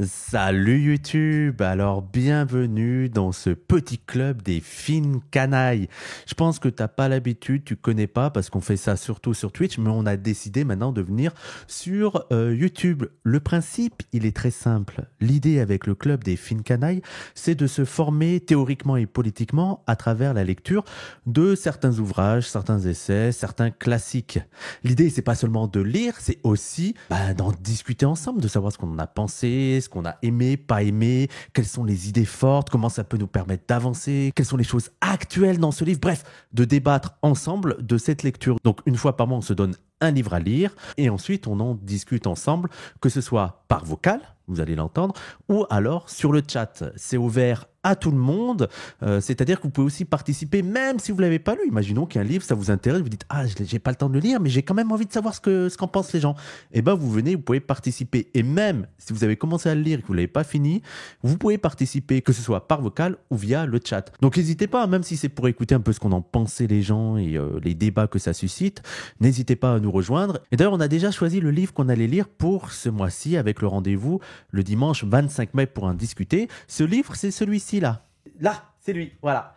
Salut YouTube, alors bienvenue dans ce petit club des fines canailles. Je pense que t'as pas l'habitude, tu connais pas parce qu'on fait ça surtout sur Twitch, mais on a décidé maintenant de venir sur YouTube. Le principe, il est très simple. L'idée avec le club des fines canailles, c'est de se former théoriquement et politiquement à travers la lecture de certains ouvrages, certains essais, certains classiques. L'idée, c'est pas seulement de lire, c'est aussi d'en discuter ensemble, de savoir ce qu'on en a pensé, ce qu'on a aimé, pas aimé, quelles sont les idées fortes, comment ça peut nous permettre d'avancer, quelles sont les choses actuelles dans ce livre. Bref, de débattre ensemble de cette lecture. Donc, une fois par mois, on se donne un livre à lire et ensuite on en discute ensemble, que ce soit par vocal, vous allez l'entendre, ou alors sur le chat. C'est ouvert à tout le monde, c'est-à-dire que vous pouvez aussi participer même si vous ne l'avez pas lu. Imaginons qu'un livre, ça vous intéresse, vous dites « Ah, j'ai pas le temps de le lire, mais j'ai quand même envie de savoir ce qu'en pensent les gens. » Et ben vous venez, vous pouvez participer. Et même si vous avez commencé à le lire et que vous ne l'avez pas fini, vous pouvez participer, que ce soit par vocal ou via le chat. Donc n'hésitez pas, même si c'est pour écouter un peu ce qu'en ont pensé les gens et les débats que ça suscite, n'hésitez pas à nous rejoindre. Et d'ailleurs, on a déjà choisi le livre qu'on allait lire pour ce mois-ci avec le rendez-vous le dimanche 25 mai pour en discuter. Ce livre, c'est celui-ci là. Là, c'est lui, voilà.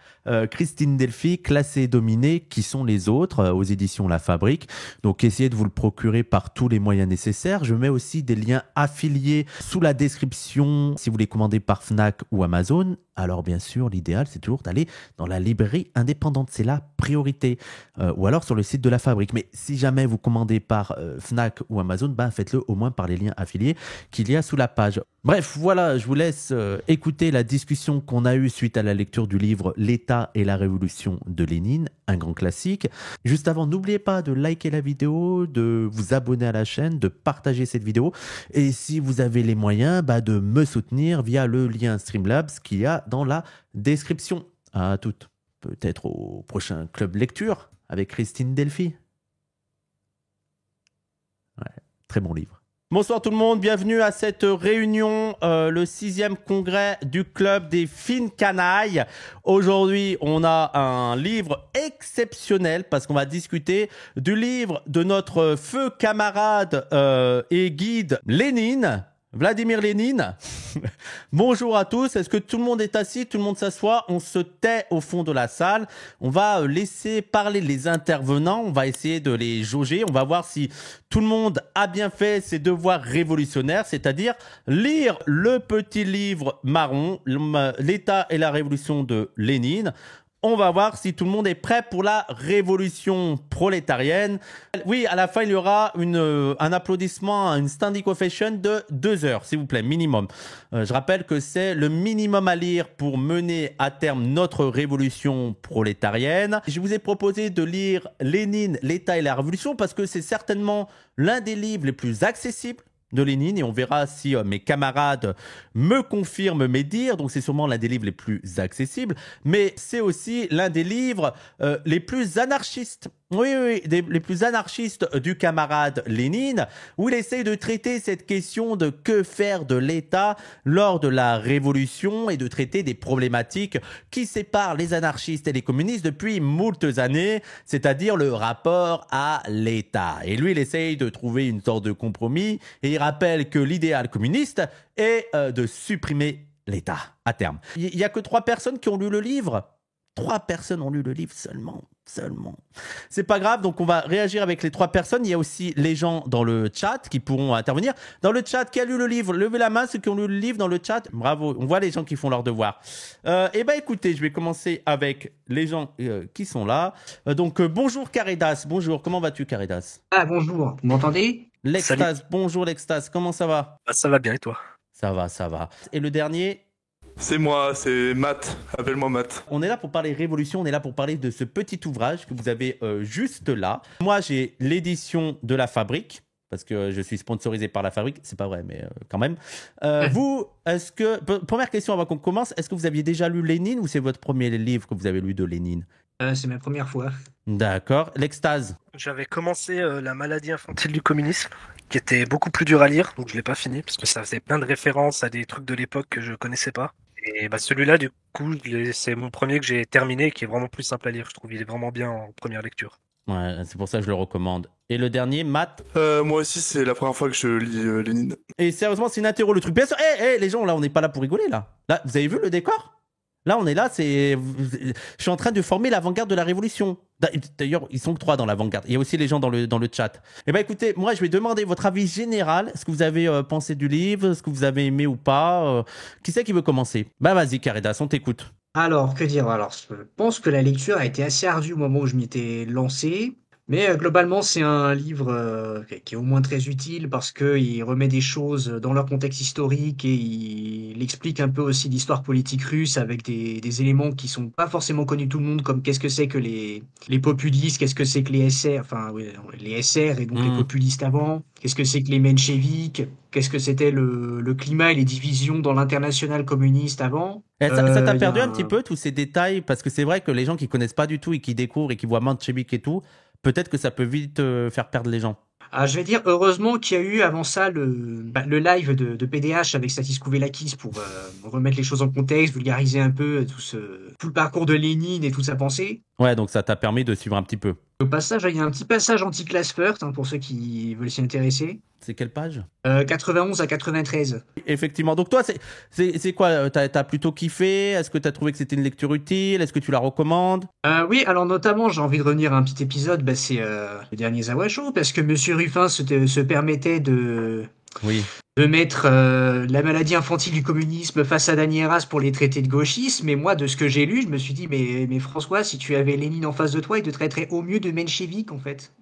Christine Delphi, Classé et dominé, qui sont les autres, aux éditions La Fabrique. Donc essayez de vous le procurer par tous les moyens nécessaires. Je mets aussi des liens affiliés sous la description si vous les commandez par Fnac ou Amazon. Alors bien sûr, l'idéal, c'est toujours d'aller dans la librairie indépendante. C'est la priorité. Ou alors sur le site de La Fabrique. Mais si jamais vous commandez par Fnac ou Amazon, faites-le au moins par les liens affiliés qu'il y a sous la page. Bref, voilà, je vous laisse écouter la discussion qu'on a eue suite à la lecture du livre L'État et la Révolution de Lénine, un grand classique. Juste avant, n'oubliez pas de liker la vidéo, de vous abonner à la chaîne, de partager cette vidéo. Et si vous avez les moyens, de me soutenir via le lien Streamlabs qu'il y a dans la description. À toutes. Peut-être au prochain club lecture avec Christine Delphi. Ouais, très bon livre. Bonsoir tout le monde, bienvenue à cette réunion, le 6e congrès du club des fines canailles. Aujourd'hui, on a un livre exceptionnel parce qu'on va discuter du livre de notre feu camarade et guide Lénine, Vladimir Lénine. Bonjour à tous, est-ce que tout le monde est assis, tout le monde s'assoit? On se tait au fond de la salle, on va laisser parler les intervenants, on va essayer de les jauger, on va voir si tout le monde a bien fait ses devoirs révolutionnaires, c'est-à-dire lire le petit livre marron, L'État et la Révolution de Lénine. On va voir si tout le monde est prêt pour la révolution prolétarienne. Oui, à la fin, il y aura un applaudissement, une standing ovation de 2 heures, s'il vous plaît, minimum. Je rappelle que c'est le minimum à lire pour mener à terme notre révolution prolétarienne. Je vous ai proposé de lire Lénine, l'État et la Révolution parce que c'est certainement l'un des livres les plus accessibles de Lénine et on verra si mes camarades me confirment mes dires. Donc c'est sûrement l'un des livres les plus accessibles, mais c'est aussi l'un des livres les plus anarchistes. Oui, les plus anarchistes du camarade Lénine, où il essaye de traiter cette question de que faire de l'État lors de la Révolution et de traiter des problématiques qui séparent les anarchistes et les communistes depuis moultes années, c'est-à-dire le rapport à l'État. Et lui, il essaye de trouver une sorte de compromis et il rappelle que l'idéal communiste est de supprimer l'État à terme. Il n'y a que 3 personnes qui ont lu le livre. 3 personnes ont lu le livre seulement. C'est pas grave, donc on va réagir avec les 3 personnes. Il y a aussi les gens dans le chat qui pourront intervenir. Dans le chat, qui a lu le livre? Levez la main, ceux qui ont lu le livre dans le chat. Bravo, on voit les gens qui font leur devoir. Écoutez, je vais commencer avec les gens qui sont là. Bonjour Caridas, bonjour, comment vas-tu Caridas? Ah bonjour, vous m'entendez? L'Extase, bonjour L'Extase, comment ça va? Ça va bien et toi? Ça va. Et le dernier? C'est moi, c'est Matt. Appelle-moi Matt. On est là pour parler révolution, on est là pour parler de ce petit ouvrage que vous avez juste là. Moi, j'ai l'édition de La Fabrique, parce que je suis sponsorisé par La Fabrique. C'est pas vrai, mais quand même. Vous, est-ce que... Première question avant qu'on commence, est-ce que vous aviez déjà lu Lénine ou c'est votre premier livre que vous avez lu de Lénine? C'est ma première fois. D'accord. L'Extase? J'avais commencé La maladie infantile du communisme, qui était beaucoup plus dur à lire, donc je l'ai pas fini, parce que ça faisait plein de références à des trucs de l'époque que je connaissais pas. Et celui-là, du coup, c'est mon premier que j'ai terminé, qui est vraiment plus simple à lire. Je trouve il est vraiment bien en première lecture. Ouais, c'est pour ça que je le recommande. Et le dernier, Matt. Moi aussi, c'est la première fois que je lis Lénine. Et sérieusement, c'est une interro le truc. Bien sûr, les gens, là, on n'est pas là pour rigoler, là. Là, vous avez vu le décor? Là, on est là, je suis en train de former l'avant-garde de la Révolution. D'ailleurs, ils sont que 3 dans l'avant-garde. Il y a aussi les gens dans le chat. Eh ben, écoutez, moi, je vais demander votre avis général. Ce que vous avez pensé du livre, ce que vous avez aimé ou pas. Qui c'est qui veut commencer? Bah, vas-y, Caridas, on t'écoute. Alors, que dire? Alors, je pense que la lecture a été assez ardue au moment où je m'y étais lancé. Mais globalement, c'est un livre qui est au moins très utile parce qu'il remet des choses dans leur contexte historique et il explique un peu aussi l'histoire politique russe avec des éléments qui sont pas forcément connus de tout le monde, comme qu'est-ce que c'est que les populistes, qu'est-ce que c'est que les SR, enfin oui, les SR et donc les populistes avant, qu'est-ce que c'est que les mencheviks, qu'est-ce que c'était le climat et les divisions dans l'international communiste avant. Ça t'a Il y a perdu un petit peu tous ces détails parce que c'est vrai que les gens qui connaissent pas du tout et qui découvrent et qui voient Manchevik et tout, peut-être que ça peut vite faire perdre les gens. Ah, je vais dire heureusement qu'il y a eu avant ça le live de PDH avec Statis Kouvelakis pour remettre les choses en contexte, vulgariser un peu tout le parcours de Lénine et toute sa pensée. Ouais, donc ça t'a permis de suivre un petit peu. Au passage, il y a un petit passage anti-class first pour ceux qui veulent s'y intéresser. C'est quelle page? 91 à 93. Effectivement. Donc toi, c'est quoi? T'as plutôt kiffé? Est-ce que t'as trouvé que c'était une lecture utile? Est-ce que tu la recommandes? Oui, alors notamment, j'ai envie de revenir à un petit épisode, c'est le dernier Zawa Show, parce que Monsieur Ruffin se permettait Oui. de mettre la maladie infantile du communisme face à Danieras pour les traités de gauchisme. Mais moi, de ce que j'ai lu, je me suis dit, mais François, si tu avais Lénine en face de toi, il te traiterait au mieux de menchevique, en fait.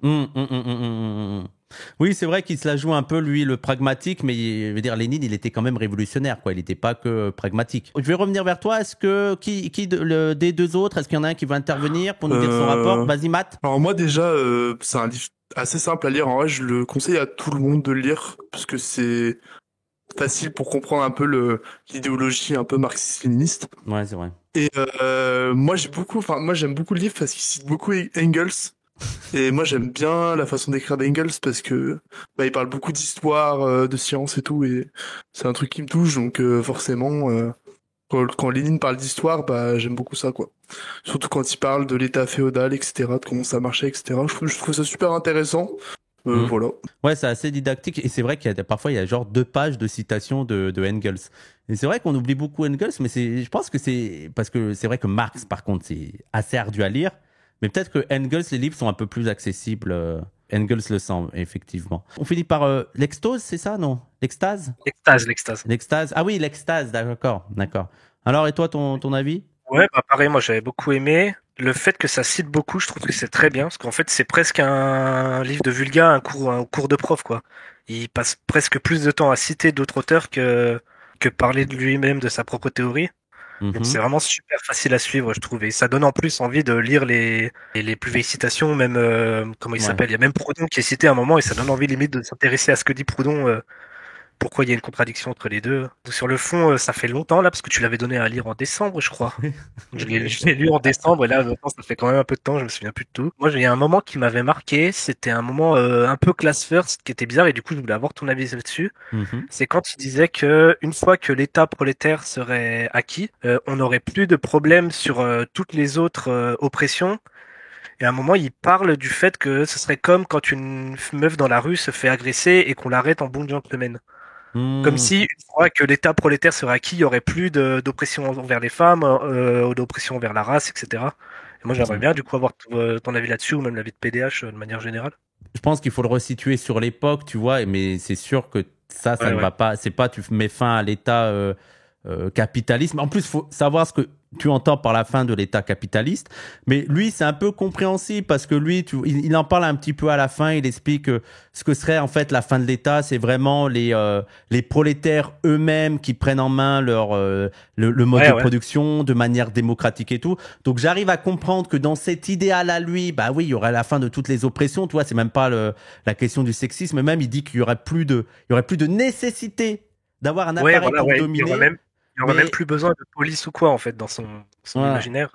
Oui, c'est vrai qu'il se la joue un peu, lui, le pragmatique, mais je veux dire, Lénine, il était quand même révolutionnaire, quoi. Il n'était pas que pragmatique. Je vais revenir vers toi. Est-ce que, des deux autres, est-ce qu'il y en a un qui veut intervenir pour nous dire son rapport? Vas-y, Matt. Alors moi déjà, c'est un livre assez simple à lire. En vrai, je le conseille à tout le monde de le lire parce que c'est facile pour comprendre un peu l'idéologie un peu marxiste-léniniste. Ouais, c'est vrai. Et moi j'aime beaucoup le livre parce qu'il cite beaucoup Engels. Et moi j'aime bien la façon d'écrire d'Engels parce que il parle beaucoup d'histoire, de science et tout, et c'est un truc qui me touche, donc forcément quand Lénine parle d'histoire, j'aime beaucoup ça, quoi. Surtout quand il parle de l'état féodal, etc., de comment ça marchait, etc. Je trouve ça super intéressant. Voilà. Ouais, c'est assez didactique et c'est vrai parfois il y a genre 2 pages de citations de Engels. Et c'est vrai qu'on oublie beaucoup Engels, mais je pense que c'est parce que c'est vrai que Marx, par contre, c'est assez ardu à lire. Mais peut-être que Engels, les livres sont un peu plus accessibles. Engels le sent, effectivement. On finit par l'extase, c'est ça, non? L'extase? L'extase. L'extase. Ah oui, l'extase, d'accord. Alors, et toi, ton avis? Ouais, pareil, moi j'avais beaucoup aimé. Le fait que ça cite beaucoup, je trouve que c'est très bien, parce qu'en fait c'est presque un livre de vulga, un cours de prof, quoi. Il passe presque plus de temps à citer d'autres auteurs que parler de lui-même, de sa propre théorie. Donc c'est vraiment super facile à suivre, je trouve. Et ça donne en plus envie de lire les plus vieilles citations, même, comment il s'appelle? Il y a même Proudhon qui est cité à un moment, et ça donne envie limite de s'intéresser à ce que dit Proudhon, pourquoi il y a une contradiction entre les deux. Donc, sur le fond, ça fait longtemps là, parce que tu l'avais donné à lire en décembre, je crois. Je l'ai lu en décembre, et là, maintenant, ça fait quand même un peu de temps, je me souviens plus de tout. Moi, il y a un moment qui m'avait marqué, c'était un moment un peu class first, qui était bizarre, et du coup, je voulais avoir ton avis là-dessus. C'est quand il disait que une fois que l'État prolétaire serait acquis, on n'aurait plus de problème sur toutes les autres oppressions. Et à un moment, il parle du fait que ce serait comme quand une meuf dans la rue se fait agresser et qu'on l'arrête en bon gentleman. Comme si, une fois que l'État prolétaire serait acquis, il y aurait plus d'oppression envers les femmes, d'oppression envers la race, etc. Et moi, j'aimerais bien, du coup, avoir ton avis là-dessus, ou même l'avis de PDH de manière générale. Je pense qu'il faut le resituer sur l'époque, tu vois, mais c'est sûr que ça ne va pas. C'est pas tu mets fin à l'État capitalisme. En plus, il faut savoir ce que tu entends par la fin de l'État capitaliste. Mais lui, c'est un peu compréhensible parce que lui, il en parle un petit peu à la fin. Il explique ce que serait en fait la fin de l'État. C'est vraiment les prolétaires eux-mêmes qui prennent en main le mode de production de manière démocratique et tout. Donc, j'arrive à comprendre que dans cet idéal à lui, bah oui, il y aurait la fin de toutes les oppressions. Tu vois, c'est même pas la question du sexisme. Même, il dit qu'il y aurait plus de nécessité d'avoir un appareil pour dominer. Il n'y aurait même plus besoin de police ou quoi, en fait, dans son imaginaire.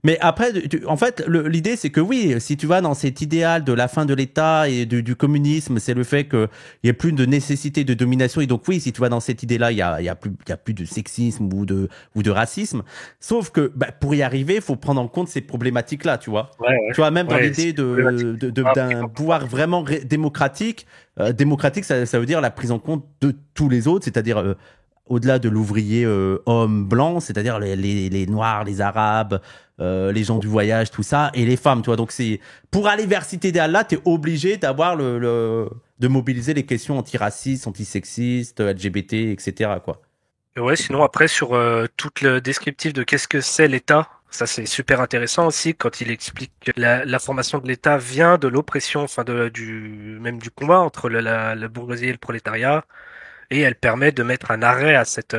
Mais après, en fait, l'idée, c'est que oui, si tu vas dans cet idéal de la fin de l'État et du communisme, c'est le fait qu'il n'y ait plus de nécessité de domination. Et donc oui, si tu vas dans cette idée-là, il y a plus de sexisme ou de racisme. Sauf que pour y arriver, il faut prendre en compte ces problématiques-là, tu vois. Ouais. Tu vois, même dans Ouais, l'idée c'est d'un pouvoir vraiment démocratique. Démocratique, ça veut dire la prise en compte de tous les autres, c'est-à-dire au-delà de l'ouvrier homme blanc, c'est-à-dire les Noirs, les Arabes, les gens du voyage, tout ça, et les femmes, tu vois. Donc c'est pour aller vers cet idéal-là, t'es obligé d'avoir de mobiliser les questions antiracistes, antisexistes, LGBT, etc. quoi. Et ouais, sinon après sur tout le descriptif de qu'est-ce que c'est l'État, ça c'est super intéressant aussi quand il explique que la formation de l'État vient de l'oppression, enfin même du combat entre la bourgeoisie et le prolétariat, et elle permet de mettre un arrêt à cette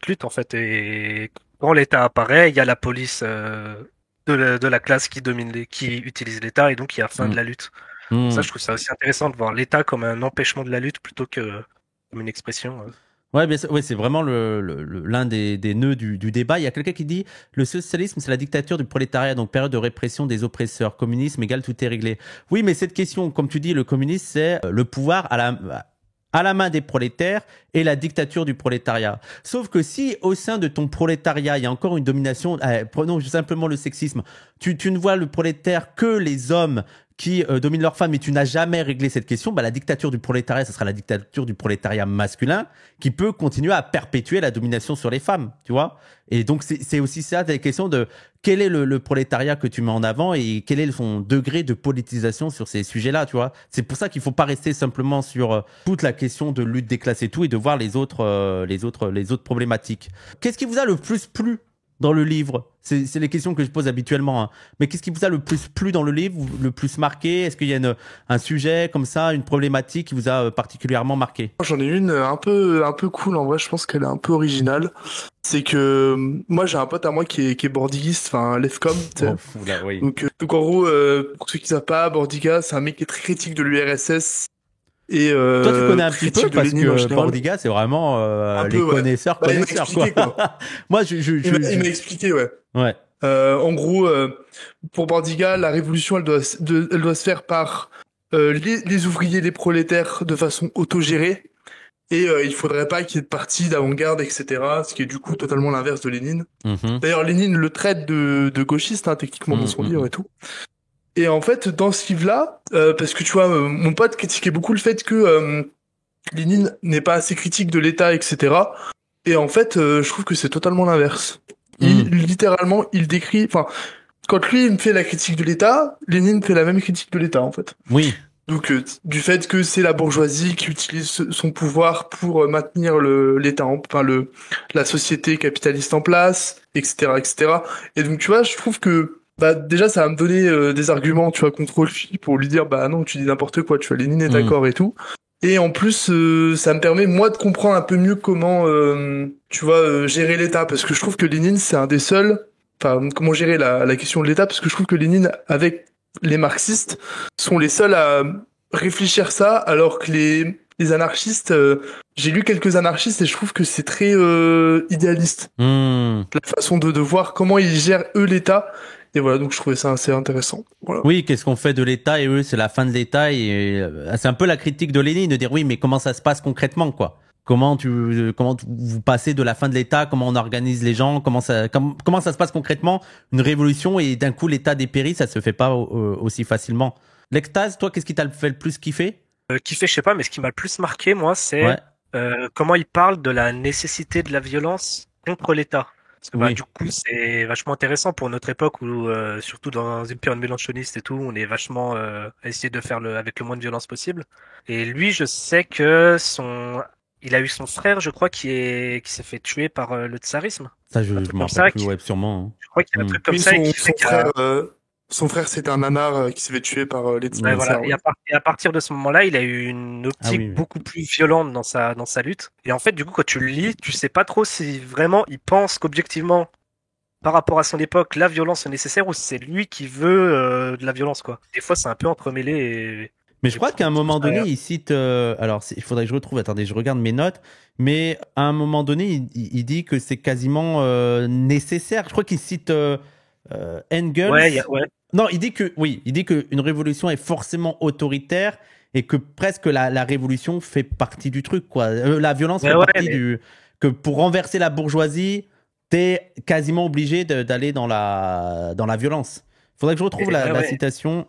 lutte en fait. Et quand l'État apparaît, il y a la police de la classe qui qui utilise l'État, et donc il y a fin de la lutte. Ça, je trouve ça aussi intéressant de voir l'État comme un empêchement de la lutte plutôt que comme une expression. Ouais, c'est vraiment l'un des nœuds du débat. Il y a quelqu'un qui dit le socialisme, c'est la dictature du prolétariat, donc période de répression des oppresseurs. Communisme égale tout est réglé. Oui, mais cette question, comme tu dis, le communisme, c'est le pouvoir à la main des prolétaires et la dictature du prolétariat. Sauf que si au sein de ton prolétariat, il y a encore une domination, prenons simplement le sexisme, tu ne vois le prolétaire que les hommes qui dominent leurs femmes, et tu n'as jamais réglé cette question, la dictature du prolétariat, ce sera la dictature du prolétariat masculin qui peut continuer à perpétuer la domination sur les femmes, tu vois. Et donc c'est aussi ça, la question de quel est le prolétariat que tu mets en avant et quel est son degré de politisation sur ces sujets-là, tu vois. C'est pour ça qu'il faut pas rester simplement sur toute la question de lutte des classes et tout, et de voir les autres problématiques. Qu'est-ce qui vous a le plus plu dans le livre? C'est les questions que je pose habituellement, hein. Mais qu'est-ce qui vous a le plus plu dans le livre, le plus marqué? Est-ce qu'il y a un sujet comme ça, une problématique qui vous a particulièrement marqué? J'en ai une un peu cool, en vrai, je pense qu'elle est un peu originale. C'est que moi j'ai un pote à moi qui est bordiguiste, enfin Lefcom, tu sais. Oui. Donc en gros, pour ceux qui savent pas, Bordiga, c'est un mec qui est très critique de l'URSS. Et toi, tu connais un petit peu parce que général. Bordiga, c'est vraiment les peu, ouais. connaisseurs, Il m'a quoi. expliqué, quoi. Moi, Il m'a expliqué, ouais. Ouais. En gros, pour Bordiga, la révolution, elle doit se faire par les ouvriers, les prolétaires, de façon autogérée. Et il faudrait pas qu'il y ait de parti d'avant-garde, etc. Ce qui est du coup totalement l'inverse de Lénine. D'ailleurs, Lénine le traite de gauchiste, hein, techniquement, dans son livre et tout. Et en fait, dans ce livre-là, parce que tu vois, mon pote critiquait beaucoup le fait que Lénine n'est pas assez critique de l'État, etc. Et en fait, je trouve que c'est totalement l'inverse. Littéralement, il décrit... Enfin, quand lui, il me fait la critique de l'État, Lénine fait la même critique de l'État, en fait. Oui. Donc, du fait que c'est la bourgeoisie qui utilise son pouvoir pour maintenir l'État, la société capitaliste en place, etc., etc. Et donc, tu vois, je trouve que déjà, ça va me donner des arguments, tu vois, contre lui, pour lui dire, non, tu dis n'importe quoi, tu vois, Lénine est d'accord et tout. Et en plus, ça me permet, moi, de comprendre un peu mieux comment, tu vois, gérer l'État, parce que je trouve que Lénine, c'est un des seuls, enfin, comment gérer la question de l'État, parce que je trouve que Lénine, avec les marxistes, sont les seuls à réfléchir ça, alors que les anarchistes, j'ai lu quelques anarchistes et je trouve que c'est très idéaliste. La façon de voir comment ils gèrent, eux, l'État. Et voilà, donc je trouvais ça assez intéressant. Voilà. Oui, qu'est-ce qu'on fait de l'État et eux, c'est la fin de l'État et c'est un peu la critique de Lénine de dire oui, mais comment ça se passe concrètement, quoi? Comment vous passez de la fin de l'État, comment on organise les gens, comment ça se passe concrètement, une révolution et d'un coup l'État dépérit, ça se fait pas aussi facilement. L'extase, toi, qu'est-ce qui t'a fait le plus kiffer? Kiffer, je sais pas, mais ce qui m'a le plus marqué, moi, c'est comment il parle de la nécessité de la violence contre l'État. Parce que du coup, c'est vachement intéressant pour notre époque où, surtout dans une période mélanchoniste et tout, on est vachement à essayer de faire avec le moins de violence possible. Et lui, je sais que il a eu son frère, je crois, qui s'est fait tuer par le tsarisme. Ça, je m'en rappelle plus, sûrement. Hein. Je crois qu'il y a un truc comme ça. Son frère, c'était un nanar qui s'est fait tuer par les tsaristes. Voilà. Et à partir de ce moment-là, il a eu une optique beaucoup plus violente dans sa lutte. Et en fait, du coup, quand tu le lis, tu sais pas trop si vraiment il pense qu'objectivement, par rapport à son époque, la violence est nécessaire ou si c'est lui qui veut de la violence, quoi. Des fois, c'est un peu entremêlé. Mais je crois qu'à un moment donné, il cite. Alors, il faudrait que je retrouve. Attendez, je regarde mes notes. Mais à un moment donné, il dit que c'est quasiment nécessaire. Je crois qu'il cite Engels. Ouais. Non, il dit qu'une révolution est forcément autoritaire et que presque la révolution fait partie du truc, quoi. La violence fait partie du. Que pour renverser la bourgeoisie, t'es quasiment obligé d'aller dans la violence. Faudrait que je retrouve la citation.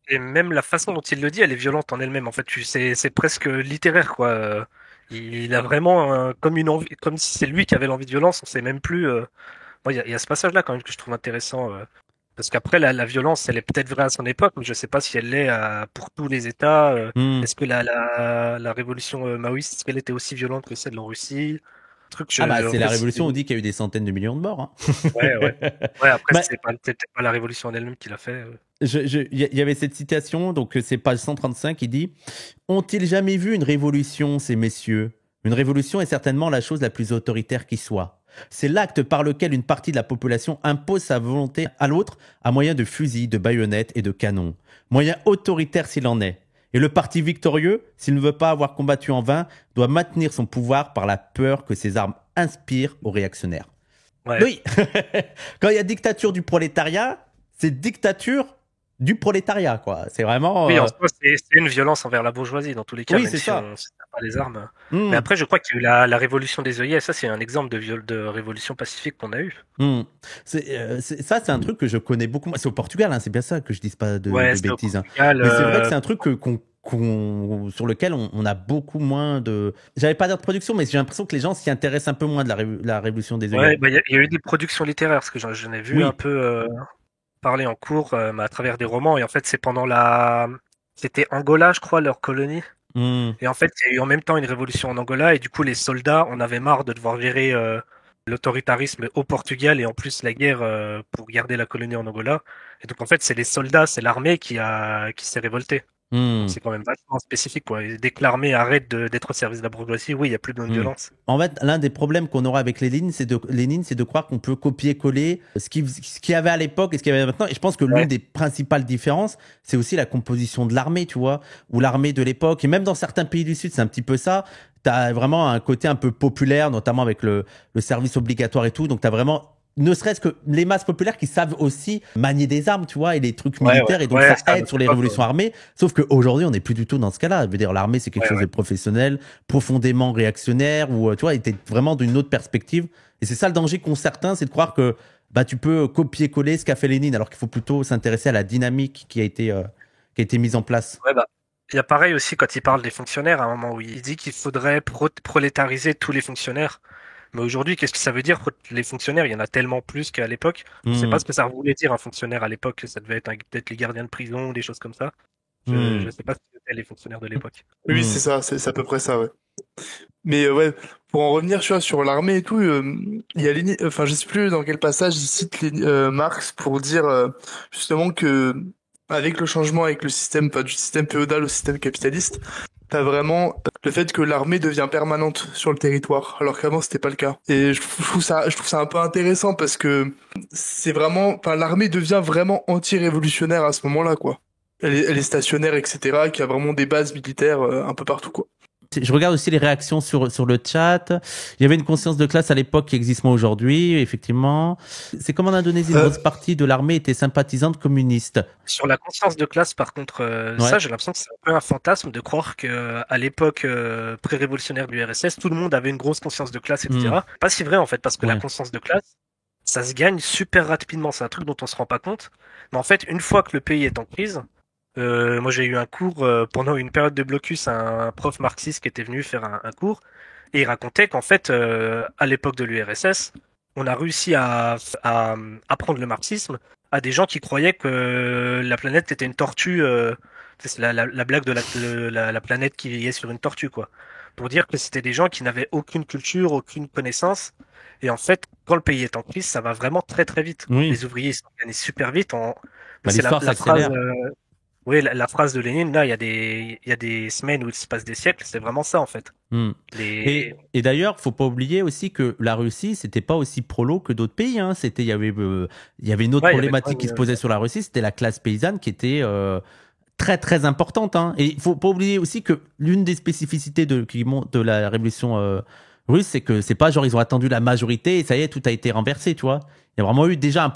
Et même la façon dont il le dit, elle est violente en elle-même. En fait, c'est presque littéraire, quoi. Il a vraiment comme une envie, comme si c'est lui qui avait l'envie de violence. On sait même plus. Il y a ce passage-là quand même que je trouve intéressant. Parce qu'après, la violence, elle est peut-être vraie à son époque, mais je sais pas si elle l'est pour tous les États. Est-ce que la révolution maoïste, est-ce qu'elle était aussi violente que celle en Russie? C'est la révolution, on dit qu'il y a eu des centaines de millions de morts. Hein. Ouais, après, c'est peut-être pas la révolution en elle-même qui l'a fait. Il y avait cette citation, donc c'est page 135, il dit « Ont-ils jamais vu une révolution, ces messieurs ? Une révolution est certainement la chose la plus autoritaire qui soit. C'est l'acte par lequel une partie de la population impose sa volonté à l'autre à moyen de fusils, de baïonnettes et de canons. Moyen autoritaire s'il en est. Et le parti victorieux, s'il ne veut pas avoir combattu en vain, doit maintenir son pouvoir par la peur que ses armes inspirent aux réactionnaires. » Oui. Quand il y a dictature du prolétariat, c'est dictature du prolétariat, quoi. C'est vraiment. Oui, en soi, c'est une violence envers la bourgeoisie dans tous les cas. Oui, même c'est si ça. on n'a pas les armes. Mais après, je crois qu'il y a eu la révolution des œillets. Ça, c'est un exemple de révolution pacifique qu'on a eu. Ça, c'est un truc que je connais beaucoup. C'est au Portugal, hein, c'est bien ça que je dise pas de bêtises. Hein. Mais c'est vrai que c'est un truc sur lequel on a beaucoup moins de. J'avais pas d'heure de production, mais j'ai l'impression que les gens s'y intéressent un peu moins de la révolution des œillets. Ouais, il y a eu des productions littéraires, parce que j'en ai vu un peu parler en cours à travers des romans. Et en fait, c'est pendant c'était Angola, je crois, leur colonie. Et en fait, il y a eu en même temps une révolution en Angola, et du coup, les soldats en avaient marre de devoir gérer l'autoritarisme au Portugal et en plus la guerre pour garder la colonie en Angola. Et donc, en fait, c'est les soldats, c'est l'armée qui s'est révoltée. C'est quand même vachement spécifique, quoi. Et dès que l'armée arrête d'être au service de la bourgeoisie, oui, il n'y a plus besoin de violence. En fait, l'un des problèmes qu'on aura avec Lénine, c'est de croire qu'on peut copier-coller ce qu'il y avait à l'époque et ce qu'il y avait maintenant. Et je pense que l'une des principales différences, c'est aussi la composition de l'armée, tu vois, ou l'armée de l'époque. Et même dans certains pays du Sud, c'est un petit peu ça. T'as vraiment un côté un peu populaire, notamment avec le service obligatoire et tout. Donc t'as vraiment ne serait-ce que les masses populaires qui savent aussi manier des armes, tu vois, et les trucs militaires, et donc ça aide sur les révolutions armées. Sauf qu'aujourd'hui, on n'est plus du tout dans ce cas-là. Je veux dire, l'armée, c'est quelque chose de professionnel, profondément réactionnaire, ou tu vois, était vraiment d'une autre perspective. Et c'est ça le danger qu'ont certains, c'est de croire que tu peux copier-coller ce qu'a fait Lénine, alors qu'il faut plutôt s'intéresser à la dynamique qui a été mise en place. Il y a pareil aussi quand il parle des fonctionnaires, à un moment où il dit qu'il faudrait prolétariser tous les fonctionnaires. Mais aujourd'hui, qu'est-ce que ça veut dire les fonctionnaires? Il y en a tellement plus qu'à l'époque. Je ne sais pas ce que ça voulait dire un fonctionnaire à l'époque. Ça devait être peut-être les gardiens de prison ou des choses comme ça. Je ne sais pas ce que c'était les fonctionnaires de l'époque. Oui, c'est ça, c'est à peu près ça, ouais. Mais pour en revenir sur l'armée et tout, il y a Lénine, enfin je sais plus dans quel passage il cite Marx pour dire justement que avec le changement avec le système, du système féodal au système capitaliste, t'as vraiment le fait que l'armée devient permanente sur le territoire, alors qu'avant c'était pas le cas. Et je trouve ça un peu intéressant parce que c'est vraiment, enfin l'armée devient vraiment anti-révolutionnaire à ce moment-là, quoi. Elle est stationnaire, etc., qui a vraiment des bases militaires un peu partout, quoi. Je regarde aussi les réactions sur le chat. Il y avait une conscience de classe à l'époque qui existe moins aujourd'hui, effectivement. C'est comme en Indonésie, une grosse partie de l'armée était sympathisante communiste. Sur la conscience de classe, par contre, ça, j'ai l'impression que c'est un peu un fantasme de croire qu'à l'époque pré-révolutionnaire du RSS, tout le monde avait une grosse conscience de classe, etc. Pas si vrai, en fait, parce que la conscience de classe, ça se gagne super rapidement. C'est un truc dont on se rend pas compte. Mais en fait, une fois que le pays est en crise, moi j'ai eu un cours pendant une période de blocus, un prof marxiste qui était venu faire un cours et il racontait qu'en fait à l'époque de l'URSS on a réussi à apprendre le marxisme à des gens qui croyaient que la planète était une tortue, c'est la blague de la planète qui vivait sur une tortue, quoi, pour dire que c'était des gens qui n'avaient aucune culture, aucune connaissance. Et en fait, quand le pays est en crise, ça va vraiment très très vite. Les ouvriers s'organisent super vite. C'est la phrase. Oui, la phrase de Lénine, là, il y a des semaines où il se passe des siècles, c'est vraiment ça, en fait. Et d'ailleurs, faut pas oublier aussi que la Russie, c'était pas aussi prolo que d'autres pays, hein. Il y avait une autre problématique qui se posait sur la Russie, c'était la classe paysanne qui était très très importante. Hein. Et il faut pas oublier aussi que l'une des spécificités de la révolution russe, c'est que c'est pas genre ils ont attendu la majorité et ça y est, tout a été renversé, tu vois. Il y a vraiment eu déjà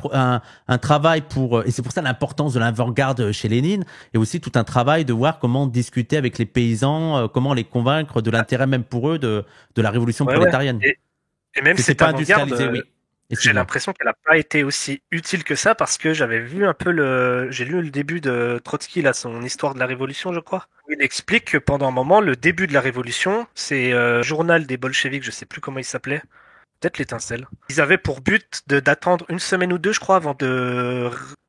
un travail et c'est pour ça l'importance de l'avant-garde chez Lénine, et aussi tout un travail de voir comment discuter avec les paysans, comment les convaincre de l'intérêt même pour eux de la révolution prolétarienne. Et même C'était cette pas avant-garde, industrialisé, oui. j'ai Excuse-moi. l'impression qu'elle n'a pas été aussi utile que ça parce que j'avais vu un peu j'ai lu le début de Trotsky, là, son histoire de la révolution, je crois. Où il explique que pendant un moment, le début de la révolution, c'est journal des bolcheviks, je sais plus comment il s'appelait. Peut-être l'Étincelle. Ils avaient pour but d'attendre une semaine ou deux, je crois, avant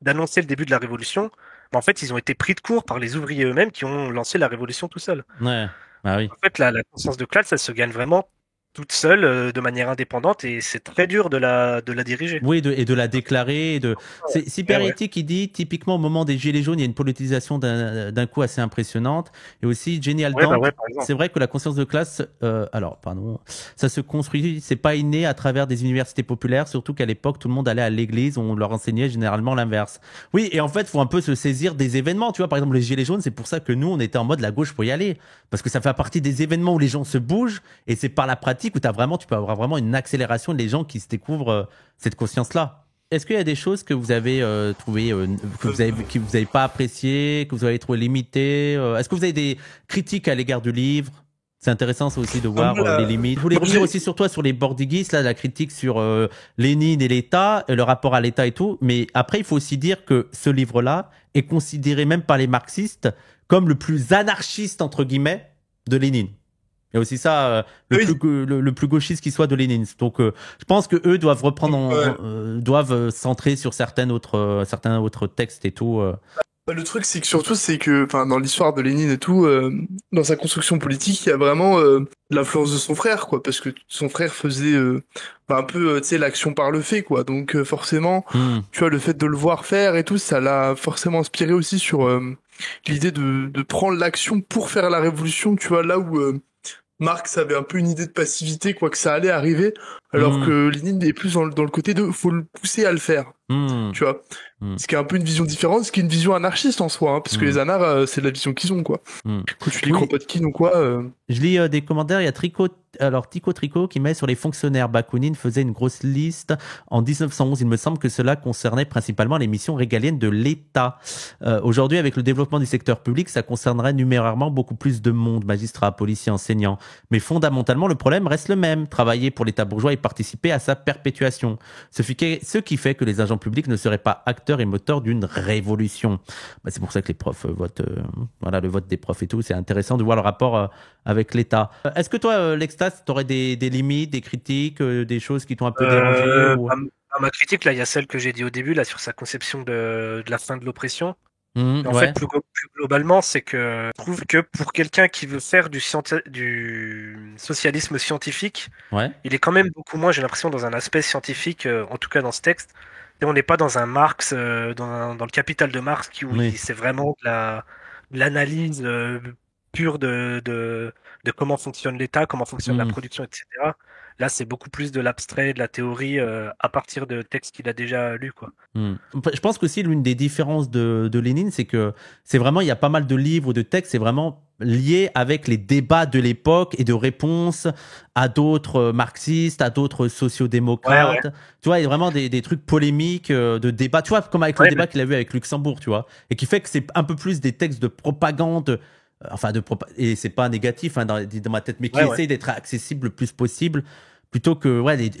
d'annoncer le début de la révolution. Mais en fait, ils ont été pris de court par les ouvriers eux-mêmes qui ont lancé la révolution tout seuls. Ouais, bah oui. En fait, la conscience de classe, elle se gagne vraiment toute seule, de manière indépendante, et c'est très dur de la diriger. Oui, et de la déclarer. C'est Siperieti Ouais. qui dit, typiquement au moment des Gilets jaunes, il y a une politisation d'un coup assez impressionnante. Et aussi, Génial Ouais, bah Dante, ouais, par exemple. c'est vrai que la conscience de classe, ça se construit, c'est pas inné à travers des universités populaires, surtout qu'à l'époque, tout le monde allait à l'église, on leur enseignait généralement l'inverse. Oui, et en fait, faut un peu se saisir des événements. Tu vois, par exemple, les Gilets jaunes, c'est pour ça que nous, on était en mode la gauche pour y aller. Parce que ça fait partie des événements où les gens se bougent, et c'est par la pratique où tu peux avoir vraiment une accélération des gens qui se découvrent cette conscience-là. Est-ce qu'il y a des choses que vous avez trouvées, que vous avez pas appréciées, que vous avez trouvé limitées Est-ce que vous avez des critiques à l'égard du livre? C'est intéressant ça aussi de voir les limites. Je voulais revenir aussi sur toi, sur les Bordiguistes, là, la critique sur Lénine et l'État, le rapport à l'État et tout. Mais après, il faut aussi dire que ce livre-là est considéré même par les marxistes comme le plus anarchiste, entre guillemets, de Lénine. Il y a aussi ça, le plus gauchiste qui soit de Lénine. Donc, je pense que eux doivent doivent centrer sur certains autres textes et tout. Le truc, c'est que surtout, c'est que, enfin, dans l'histoire de Lénine et tout, dans sa construction politique, il y a vraiment l'influence de son frère, quoi, parce que son frère faisait un peu, tu sais, l'action par le fait, quoi. Donc, forcément, tu vois, le fait de le voir faire et tout, ça l'a forcément inspiré aussi sur l'idée de prendre l'action pour faire la révolution, tu vois, là où Marx avait un peu une idée de passivité, quoi, que ça allait arriver, alors que Lénine est plus dans le côté de faut le pousser à le faire, tu vois. Ce qui est un peu une vision différente, ce qui est une vision anarchiste en soi, hein, parce que les anards, c'est la vision qu'ils ont, quoi. Quand tu lis Kropotkin ou quoi... Je lis des commentaires, il y a Tico Tricot qui met sur les fonctionnaires. Bakounine faisait une grosse liste en 1911. Il me semble que cela concernait principalement les missions régaliennes de l'État. Aujourd'hui, avec le développement du secteur public, ça concernerait numérairement beaucoup plus de monde, magistrats, policiers, enseignants. Mais fondamentalement, le problème reste le même. Travailler pour l'État bourgeois et participer à sa perpétuation. Ce qui fait que les agents publics ne seraient pas acteurs et moteurs d'une révolution. Bah, c'est pour ça que les profs votent, le vote des profs et tout. C'est intéressant de voir le rapport avec l'État. Est-ce que toi, Lextas, tu aurais des limites, des critiques, des choses qui t'ont un peu dérangé ou... Ma critique, là, il y a celle que j'ai dit au début, là, sur sa conception de la fin de l'oppression. En ouais. fait, plus globalement, c'est que je trouve que pour quelqu'un qui veut faire du socialisme scientifique, Ouais. il est quand même beaucoup moins, j'ai l'impression, dans un aspect scientifique, en tout cas dans ce texte. Et on n'est pas dans un Marx, dans le Capital de Marx, où c'est vraiment de l'analyse pure de comment fonctionne l'État, comment fonctionne la production, etc. Là, c'est beaucoup plus de l'abstrait, de la théorie, à partir de textes qu'il a déjà lus, quoi. Je pense qu'aussi l'une des différences de Lénine, c'est que c'est vraiment, il y a pas mal de livres, de textes, c'est vraiment lié avec les débats de l'époque et de réponses à d'autres marxistes, à d'autres sociodémocrates. Ouais. Tu vois, il y a vraiment des trucs polémiques, de débats, tu vois, comme avec le débat qu'il a vu avec Luxembourg, tu vois, et qui fait que c'est un peu plus des textes de propagande, et c'est pas négatif dans ma tête, mais qui essaye d'être accessible le plus possible, plutôt que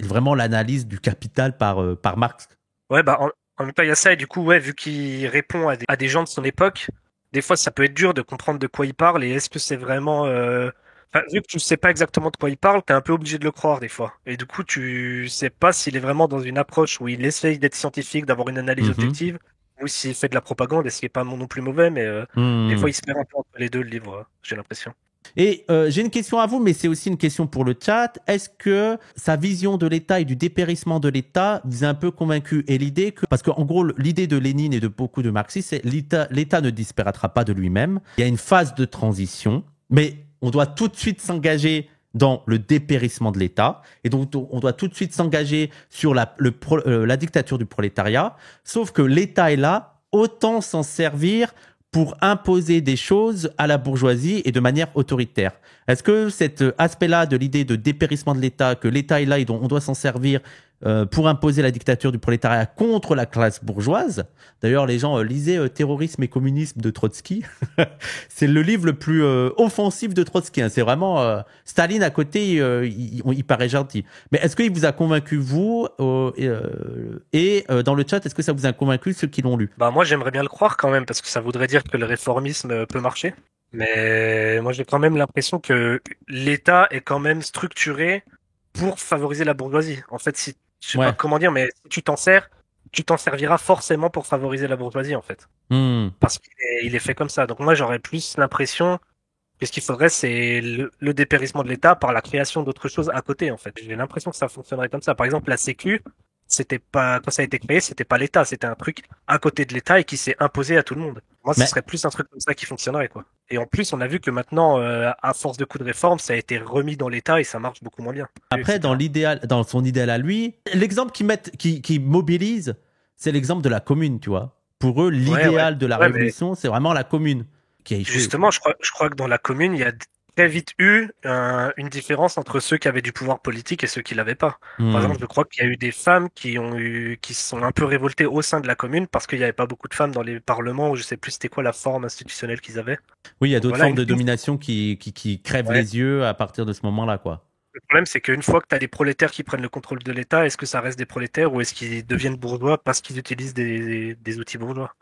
vraiment l'analyse du Capital par Marx. Ouais, bah en même temps, il y a ça, et du coup, vu qu'il répond à des gens de son époque, des fois, ça peut être dur de comprendre de quoi il parle, et est-ce que c'est vraiment... vu que tu sais pas exactement de quoi il parle, t'es un peu obligé de le croire, des fois. Et du coup, tu sais pas s'il est vraiment dans une approche où il essaye d'être scientifique, d'avoir une analyse objective, ou s'il fait de la propagande, et ce qui est pas non plus mauvais, mais des fois, il se perd un peu entre les deux, le livre, j'ai l'impression. Et j'ai une question à vous, mais c'est aussi une question pour le chat. Est-ce que sa vision de l'État et du dépérissement de l'État vous a un peu convaincu? Et l'idée que, parce qu'en gros, l'idée de Lénine et de beaucoup de marxistes, c'est l'État ne disparaîtra pas de lui-même. Il y a une phase de transition, mais on doit tout de suite s'engager dans le dépérissement de l'État. Et donc, on doit tout de suite s'engager sur la dictature du prolétariat. Sauf que l'État est là, autant s'en servir pour imposer des choses à la bourgeoisie et de manière autoritaire. Est-ce que cet aspect-là de l'idée de dépérissement de l'État, que l'État est là et dont on doit s'en servir pour imposer la dictature du prolétariat contre la classe bourgeoise. D'ailleurs, les gens lisaient Terrorisme et communisme de Trotsky. C'est le livre le plus offensif de Trotsky. Hein. C'est vraiment Staline à côté, il paraît gentil. Mais est-ce qu'il vous a convaincu, vous et dans le chat, est-ce que ça vous a convaincu ceux qui l'ont lu? Bah moi j'aimerais bien le croire quand même parce que ça voudrait dire que le réformisme peut marcher. Mais moi j'ai quand même l'impression que l'État est quand même structuré pour favoriser la bourgeoisie. En fait, si je sais pas comment dire, mais si tu t'en serviras forcément pour favoriser la bourgeoisie en fait. Parce qu'il est fait comme ça. Donc moi j'aurais plus l'impression que ce qu'il faudrait c'est le dépérissement de l'État par la création d'autres choses à côté en fait. J'ai l'impression que ça fonctionnerait comme ça. Par exemple la Sécu, c'était pas quand ça a été créé, c'était pas l'État, c'était un truc à côté de l'État et qui s'est imposé à tout le monde. Moi, ce serait plus un truc comme ça qui fonctionnerait quoi. Et en plus, on a vu que maintenant, à force de coups de réforme, ça a été remis dans l'État et ça marche beaucoup moins bien. Après, dans l'idéal, dans son idéal à lui, l'exemple qui mobilise, c'est l'exemple de la commune, tu vois. Pour eux, l'idéal de la révolution, c'est vraiment la commune qui a échoué. Justement, je crois que dans la commune, il y a très vite eu une différence entre ceux qui avaient du pouvoir politique et ceux qui l'avaient pas. Par exemple, je crois qu'il y a eu des femmes qui se sont un peu révoltées au sein de la commune parce qu'il n'y avait pas beaucoup de femmes dans les parlements, ou je sais plus c'était quoi la forme institutionnelle qu'ils avaient. Oui, il y a d'autres formes de domination qui crèvent les yeux à partir de ce moment-là, quoi. Le problème, c'est qu'une fois que tu as des prolétaires qui prennent le contrôle de l'État, est-ce que ça reste des prolétaires ou est-ce qu'ils deviennent bourgeois parce qu'ils utilisent des outils bourgeois?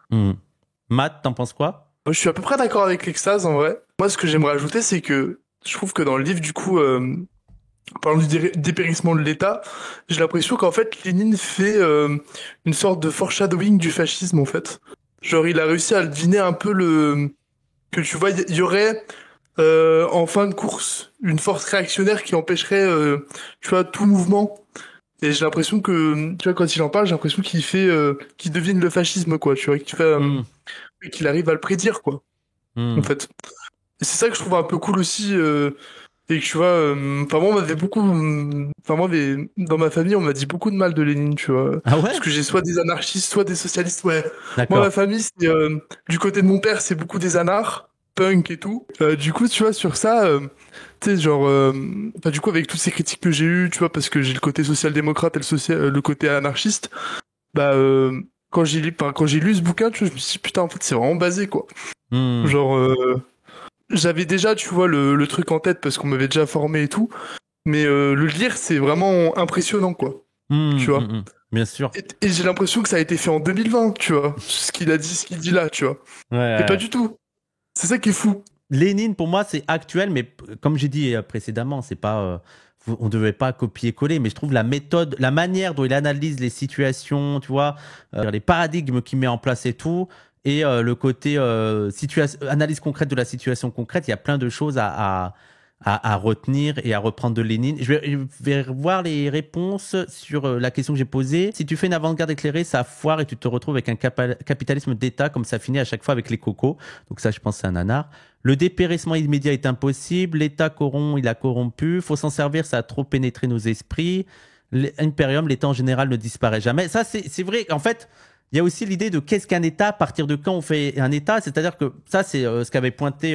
Matt, t'en penses quoi? Moi, je suis à peu près d'accord avec l'extase, en vrai. Moi, ce que j'aimerais ajouter, c'est que je trouve que dans le livre, du coup, parlant du dépérissement de l'État, j'ai l'impression qu'en fait, Lénine fait une sorte de foreshadowing du fascisme, en fait. Genre, il a réussi à deviner un peu que tu vois, il y aurait en fin de course une force réactionnaire qui empêcherait, tu vois, tout mouvement. Et j'ai l'impression que, tu vois, quand il en parle, j'ai l'impression qu'il devine le fascisme, quoi. Tu vois, qu'il arrive à le prédire, quoi. En fait. Et c'est ça que je trouve un peu cool aussi. Et que tu vois, enfin moi on m'avait beaucoup, enfin moi dans ma famille on m'a dit beaucoup de mal de Lénine, tu vois. Ah ouais? Parce que j'ai soit des anarchistes, soit des socialistes. Ouais. D'accord. Moi ma famille c'est du côté de mon père c'est beaucoup des anards, punk et tout. Du coup tu vois sur ça, tu sais genre, enfin du coup avec toutes ces critiques que j'ai eues, tu vois parce que j'ai le côté social-démocrate et le côté anarchiste, bah quand j'ai lu ce bouquin, tu vois je me suis dit putain en fait c'est vraiment basé quoi. Genre j'avais déjà, tu vois, le truc en tête parce qu'on m'avait déjà formé et tout. Mais le lire, c'est vraiment impressionnant, quoi. Tu vois. Bien sûr. Et j'ai l'impression que ça a été fait en 2020, tu vois. Ce qu'il dit là, tu vois. Ouais. Et pas du tout. C'est ça qui est fou. Lénine, pour moi, c'est actuel, mais comme j'ai dit précédemment, c'est pas... on ne devait pas copier-coller, mais je trouve la méthode, la manière dont il analyse les situations, tu vois, les paradigmes qu'il met en place et tout... Et le côté analyse concrète de la situation concrète, il y a plein de choses à retenir et à reprendre de Lénine. Je vais voir les réponses sur la question que j'ai posée. Si tu fais une avant-garde éclairée, ça foire et tu te retrouves avec un capitalisme d'État comme ça finit à chaque fois avec les cocos. Donc ça, je pense, c'est un nanar. Le dépérissement immédiat est impossible. L'État corrompt, il a corrompu. Faut s'en servir, ça a trop pénétré nos esprits. Imperium, l'État en général ne disparaît jamais. Ça, c'est vrai. En fait... Il y a aussi l'idée de qu'est-ce qu'un État, à partir de quand on fait un État. C'est-à-dire que ça, c'est ce qu'avait pointé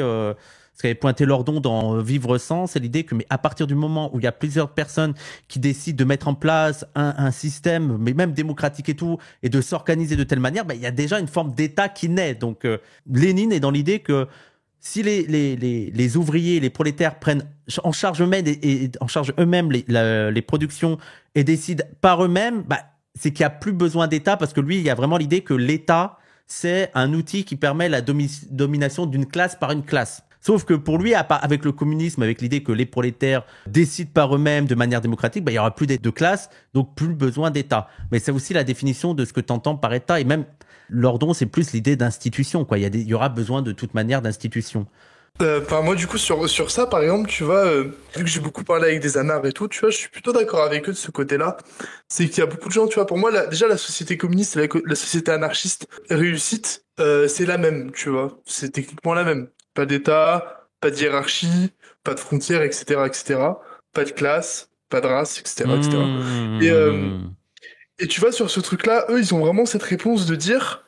Lordon dans Vivre sans, c'est l'idée que mais à partir du moment où il y a plusieurs personnes qui décident de mettre en place un système, mais même démocratique et tout, et de s'organiser de telle manière, il y a déjà une forme d'État qui naît. Donc Lénine est dans l'idée que si les ouvriers, les prolétaires prennent en charge eux-mêmes les productions et décident par eux-mêmes, c'est qu'il n'y a plus besoin d'État parce que lui, il y a vraiment l'idée que l'État, c'est un outil qui permet la domination d'une classe par une classe. Sauf que pour lui, avec le communisme, avec l'idée que les prolétaires décident par eux-mêmes de manière démocratique, il n'y aura plus de classe, donc plus besoin d'État. Mais c'est aussi la définition de ce que tu entends par État. Et même, Lordon, c'est plus l'idée d'institution, quoi. Il y aura besoin de toute manière d'institution. Moi du coup sur ça par exemple tu vois vu que j'ai beaucoup parlé avec des anards et tout tu vois je suis plutôt d'accord avec eux de ce côté-là, c'est qu'il y a beaucoup de gens tu vois pour moi déjà la société communiste et la société anarchiste réussite c'est la même tu vois, c'est techniquement la même, pas d'État, pas de hiérarchie, pas de frontières etc pas de classe, pas de race etc. Et tu vois sur ce truc là eux ils ont vraiment cette réponse de dire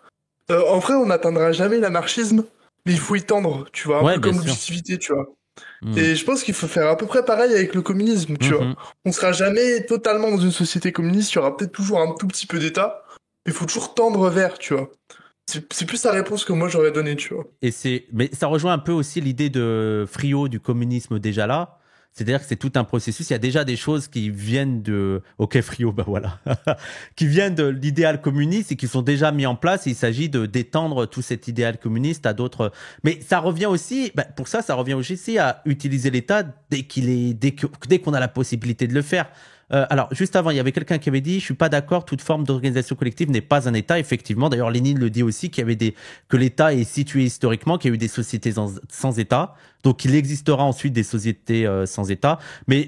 En vrai, on n'atteindra jamais l'anarchisme, mais il faut y tendre, tu vois, un Ouais, peu bien comme sûr. l'objectivité, tu vois. Mm. Et je pense qu'il faut faire à peu près pareil avec le communisme, tu vois. Mhm. On sera jamais totalement dans une société communiste, il y aura peut-être toujours un tout petit peu d'État, mais il faut toujours tendre vers, tu vois. C'est plus la réponse que moi j'aurais donnée, tu vois. Mais ça rejoint un peu aussi l'idée de Friot du communisme déjà là. C'est-à-dire que c'est tout un processus. Il y a déjà des choses qui viennent de, ok, Friot, ben voilà, qui viennent de l'idéal communiste et qui sont déjà mis en place. Et il s'agit de d'étendre tout cet idéal communiste à d'autres. Mais ça revient aussi, pour ça revient aussi à utiliser l'État dès qu'on a la possibilité de le faire. Alors, juste avant, il y avait quelqu'un qui avait dit, je suis pas d'accord, toute forme d'organisation collective n'est pas un État. Effectivement, d'ailleurs, Lénine le dit aussi, que l'État est situé historiquement, qu'il y a eu des sociétés sans État. Donc, il existera ensuite des sociétés sans État. Mais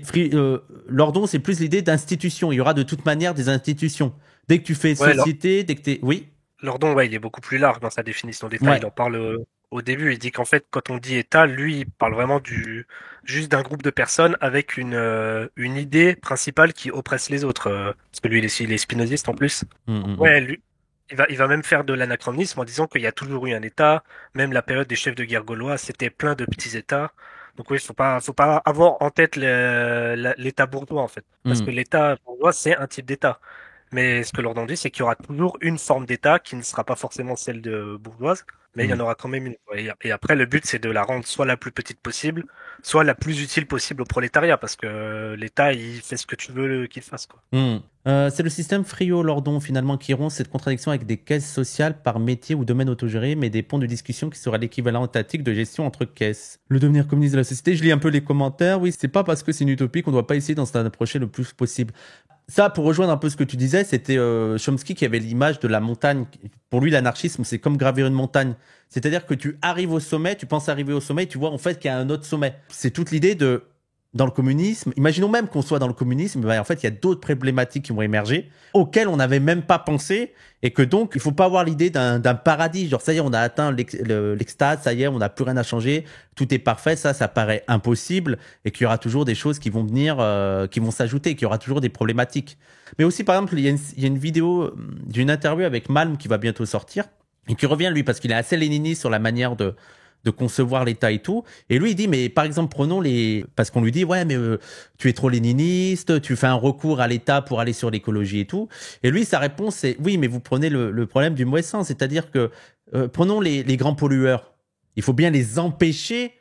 Lordon, c'est plus l'idée d'institution. Il y aura de toute manière des institutions. Dès que tu fais Ouais, société, dès que t'es... Oui. Lordon, ouais, il est beaucoup plus large dans sa définition d'État. Ouais. Il en parle au début. Il dit qu'en fait, quand on dit État, lui, il parle vraiment juste d'un groupe de personnes avec une idée principale qui oppresse les autres. Parce que lui, il est spinoziste en plus. Ouais, lui, il va même faire de l'anachronisme en disant qu'il y a toujours eu un État. Même la période des chefs de guerre gaulois, c'était plein de petits États. Donc oui, faut pas avoir en tête l'État bourgeois, en fait. Parce que l'État bourgeois, c'est un type d'État. Mais ce que Lordon dit, c'est qu'il y aura toujours une forme d'État qui ne sera pas forcément celle de bourgeoise, mais il y en aura quand même une. Et après, le but, c'est de la rendre soit la plus petite possible, soit la plus utile possible au prolétariat, parce que l'État, il fait ce que tu veux qu'il fasse, quoi. C'est le système Friot-Lordon finalement qui rompt cette contradiction avec des caisses sociales par métier ou domaine autogéré, mais des ponts de discussion qui sera l'équivalent étatique de gestion entre caisses. Le devenir communiste de la société, je lis un peu les commentaires. Oui, c'est pas parce que c'est une utopie qu'on doit pas essayer d'en s'en approcher le plus possible. Ça, pour rejoindre un peu ce que tu disais, c'était Chomsky qui avait l'image de la montagne. Pour lui, l'anarchisme, c'est comme gravir une montagne. C'est-à-dire que tu arrives au sommet, tu penses arriver au sommet, tu vois en fait qu'il y a un autre sommet. C'est toute l'idée de dans le communisme, imaginons même qu'on soit dans le communisme, en fait, il y a d'autres problématiques qui vont émerger, auxquelles on n'avait même pas pensé, et que donc, il faut pas avoir l'idée d'un paradis, genre, ça y est, on a atteint l'extase, ça y est, on n'a plus rien à changer, tout est parfait, ça paraît impossible, et qu'il y aura toujours des choses qui vont venir, qui vont s'ajouter, qu'il y aura toujours des problématiques. Mais aussi, par exemple, il y a une vidéo d'une interview avec Malm qui va bientôt sortir, et qui revient, lui, parce qu'il est assez léniniste sur la manière de concevoir l'État et tout. Et lui, il dit, mais par exemple, prenons parce qu'on lui dit, ouais, mais tu es trop léniniste, tu fais un recours à l'État pour aller sur l'écologie et tout. Et lui, sa réponse, c'est, oui, mais vous prenez le problème du mauvais sens. C'est-à-dire que, prenons les grands pollueurs. Il faut bien les empêcher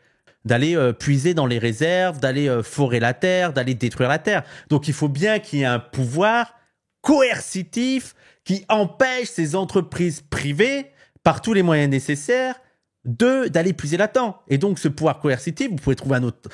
d'aller puiser dans les réserves, d'aller forer la terre, d'aller détruire la terre. Donc, il faut bien qu'il y ait un pouvoir coercitif qui empêche ces entreprises privées, par tous les moyens nécessaires, d'aller puiser là-dedans. Et donc, ce pouvoir coercitif, vous pouvez trouver un autre...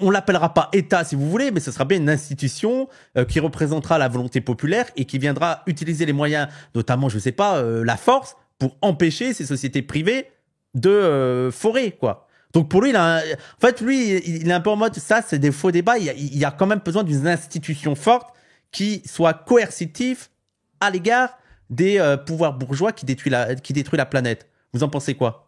On l'appellera pas État si vous voulez, mais ce sera bien une institution qui représentera la volonté populaire et qui viendra utiliser les moyens, notamment, je sais pas, la force, pour empêcher ces sociétés privées de forer, quoi. Donc pour lui, en fait, lui, il est un peu en mode, ça, c'est des faux débats. Il y a quand même besoin d'une institution forte qui soit coercitive à l'égard des pouvoirs bourgeois qui détruit la planète. Vous en pensez quoi?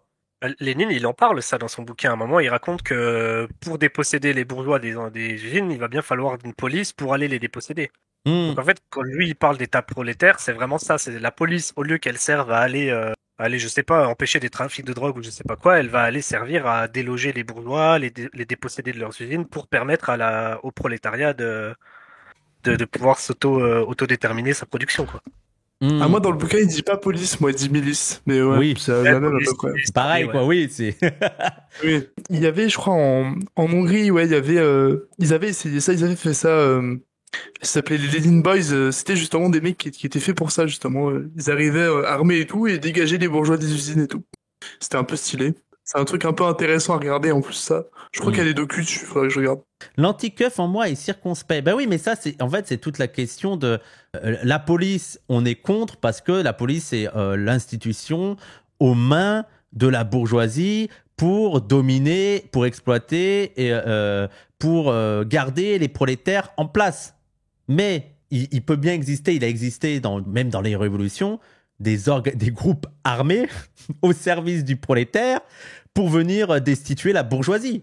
Lénine, il en parle ça dans son bouquin. À un moment, il raconte que pour déposséder les bourgeois des usines, il va bien falloir une police pour aller les déposséder. Donc en fait, quand lui il parle d'État prolétaire, c'est vraiment ça. C'est la police, au lieu qu'elle serve à aller, je sais pas, empêcher des trafics de drogue ou je sais pas quoi, elle va aller servir à déloger les bourgeois, les déposséder de leurs usines pour permettre au prolétariat de pouvoir autodéterminer sa production, quoi. Ah, moi, dans le bouquin, il dit pas police, moi, il dit milice. Mais ouais, Oui. c'est la même à Police, peu près. C'est pareil, quoi, oui. C'est... Oui. Il y avait, je crois, en Hongrie, ouais, il y avait, ils avaient essayé ça, ils avaient fait ça, ça s'appelait les Lenin Boys, c'était justement des mecs qui étaient faits pour ça, justement. Ils arrivaient armés et tout, et dégageaient les bourgeois des usines et tout. C'était un peu stylé. C'est un truc un peu intéressant à regarder, en plus, ça. Je crois qu'il y a des docus dessus, faudrait que je regarde. L'anti-keuf en moi est circonspect. Ben oui, mais ça, c'est toute la question de la police. On est contre parce que la police est l'institution aux mains de la bourgeoisie pour dominer, pour exploiter et pour garder les prolétaires en place. Mais il peut bien exister, il a existé même dans les révolutions, des groupes armés au service du prolétaire pour venir destituer la bourgeoisie.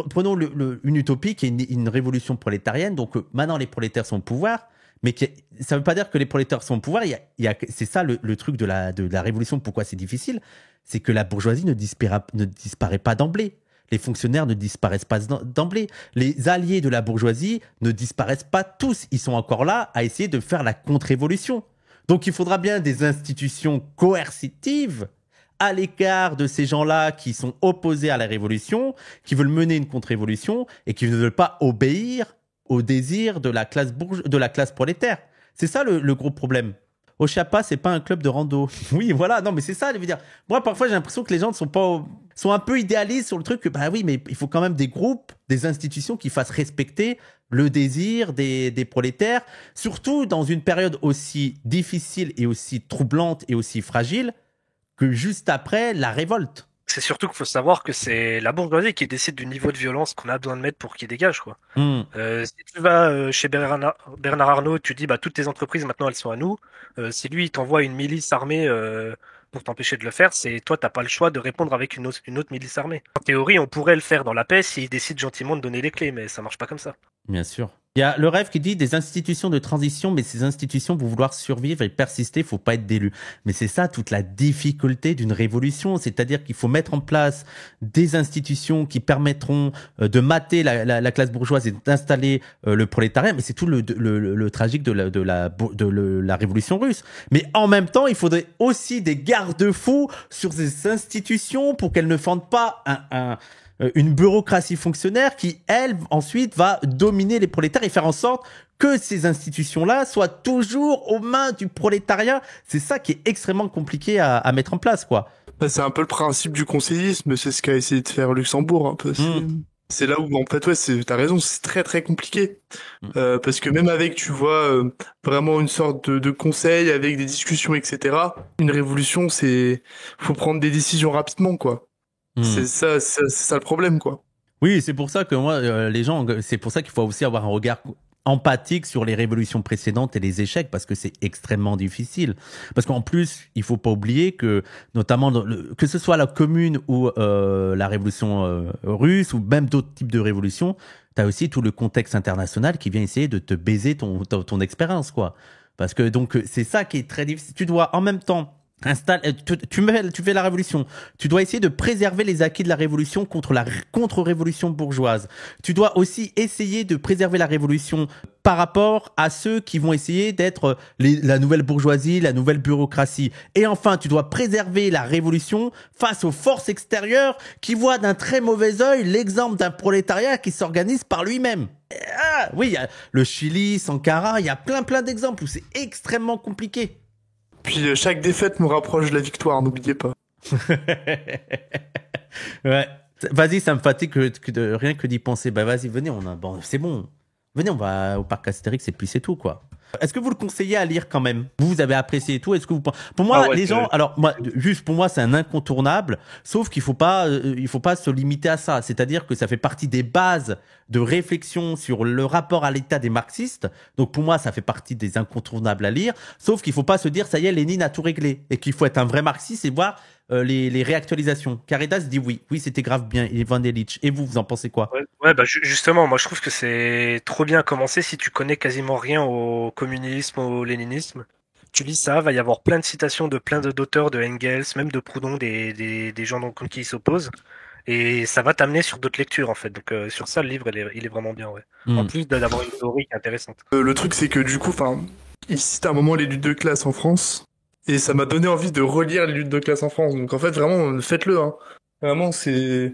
Prenons une utopie qui est une révolution prolétarienne. Donc maintenant, les prolétaires sont au pouvoir, mais ça veut pas dire que les prolétaires sont au pouvoir. C'est ça le truc de la révolution. Pourquoi c'est difficile? C'est que la bourgeoisie ne disparaît pas d'emblée. Les fonctionnaires ne disparaissent pas d'emblée. Les alliés de la bourgeoisie ne disparaissent pas tous. Ils sont encore là à essayer de faire la contre-révolution. Donc il faudra bien des institutions coercitives à l'écart de ces gens-là qui sont opposés à la révolution, qui veulent mener une contre-révolution et qui ne veulent pas obéir aux désirs de la classe prolétaire. C'est ça le gros problème. Ochiapa, c'est pas un club de rando. Oui, voilà, non, mais c'est ça, je veux dire. Moi, parfois, j'ai l'impression que les gens sont un peu idéalistes sur le truc que, bah oui, mais il faut quand même des groupes, des institutions qui fassent respecter le désir des prolétaires, surtout dans une période aussi difficile et aussi troublante et aussi fragile que juste après la révolte. C'est surtout qu'il faut savoir que c'est la bourgeoisie qui décide du niveau de violence qu'on a besoin de mettre pour qu'il dégage, quoi. Si tu vas chez Bernard Arnault, tu dis bah toutes tes entreprises maintenant elles sont à nous. Si lui il t'envoie une milice armée pour t'empêcher de le faire, c'est toi t'as pas le choix de répondre avec une autre milice armée. En théorie, on pourrait le faire dans la paix s'il décide gentiment de donner les clés, mais ça marche pas comme ça. Bien sûr. Il y a le rêve qui dit des institutions de transition, mais ces institutions vont vouloir survivre et persister, il faut pas être d'élus. Mais c'est ça toute la difficulté d'une révolution, c'est-à-dire qu'il faut mettre en place des institutions qui permettront de mater la classe bourgeoise et d'installer le prolétariat. Mais c'est tout le tragique de la révolution russe. Mais en même temps, il faudrait aussi des garde-fous sur ces institutions pour qu'elles ne fondent pas une bureaucratie fonctionnaire qui, elle, ensuite, va dominer les prolétaires et faire en sorte que ces institutions-là soient toujours aux mains du prolétariat. C'est ça qui est extrêmement compliqué à mettre en place, quoi. Bah, c'est un peu le principe du conseillisme, c'est ce qu'a essayé de faire Luxembourg, un peu. C'est là où, en fait, ouais, t'as raison, c'est très très compliqué. Parce que même avec, tu vois, vraiment une sorte de conseil, avec des discussions, etc., une révolution, faut prendre des décisions rapidement, quoi. C'est ça le problème, quoi. Oui, c'est pour ça que moi, c'est pour ça qu'il faut aussi avoir un regard empathique sur les révolutions précédentes et les échecs, parce que c'est extrêmement difficile. Parce qu'en plus, il faut pas oublier que, notamment, que ce soit la Commune ou la révolution russe, ou même d'autres types de révolutions, t'as aussi tout le contexte international qui vient essayer de te baiser ton expérience, quoi. Parce que donc, c'est ça qui est très difficile. Tu dois, en même temps, tu fais la révolution. Tu dois essayer de préserver les acquis de la révolution contre la contre-révolution bourgeoise. Tu dois aussi essayer de préserver la révolution par rapport à ceux qui vont essayer d'être la nouvelle bourgeoisie, la nouvelle bureaucratie. Et enfin, tu dois préserver la révolution face aux forces extérieures qui voient d'un très mauvais œil l'exemple d'un prolétariat qui s'organise par lui-même. Ah, oui, il y a le Chili, Sankara, il y a plein d'exemples où c'est extrêmement compliqué. Puis chaque défaite nous rapproche de la victoire, n'oubliez pas. Ouais. Vas-y, ça me fatigue rien que d'y penser. Bah vas-y, venez, c'est bon. Venez, on va au parc Astérix et puis c'est tout, quoi. Est-ce que vous le conseillez à lire quand même? Vous avez apprécié et tout? Est-ce que pour moi, les gens, alors moi, juste pour moi, c'est un incontournable. Sauf qu'il faut pas se limiter à ça. C'est-à-dire que ça fait partie des bases de réflexion sur le rapport à l'État des marxistes. Donc pour moi, ça fait partie des incontournables à lire. Sauf qu'il faut pas se dire, ça y est, Lénine a tout réglé et qu'il faut être un vrai marxiste et voir les réactualisations. Caritas dit oui, c'était grave bien. Et Van Illich. Et vous en pensez quoi? Ouais, bah justement, moi je trouve que c'est trop bien commencé si tu connais quasiment rien au communisme, au léninisme. Tu lis ça, va y avoir plein de citations de plein d'auteurs, de Engels, même de Proudhon, des gens contre qui il s'oppose. Et ça va t'amener sur d'autres lectures en fait. Donc sur ça, le livre, il est vraiment bien, ouais. En plus d'avoir une théorie qui est intéressante. Le truc, c'est que du coup, il cite à un moment les luttes de classe en France. Et ça m'a donné envie de relire les luttes de classe en France. Donc en fait, vraiment, faites-le. Hein. Vraiment, c'est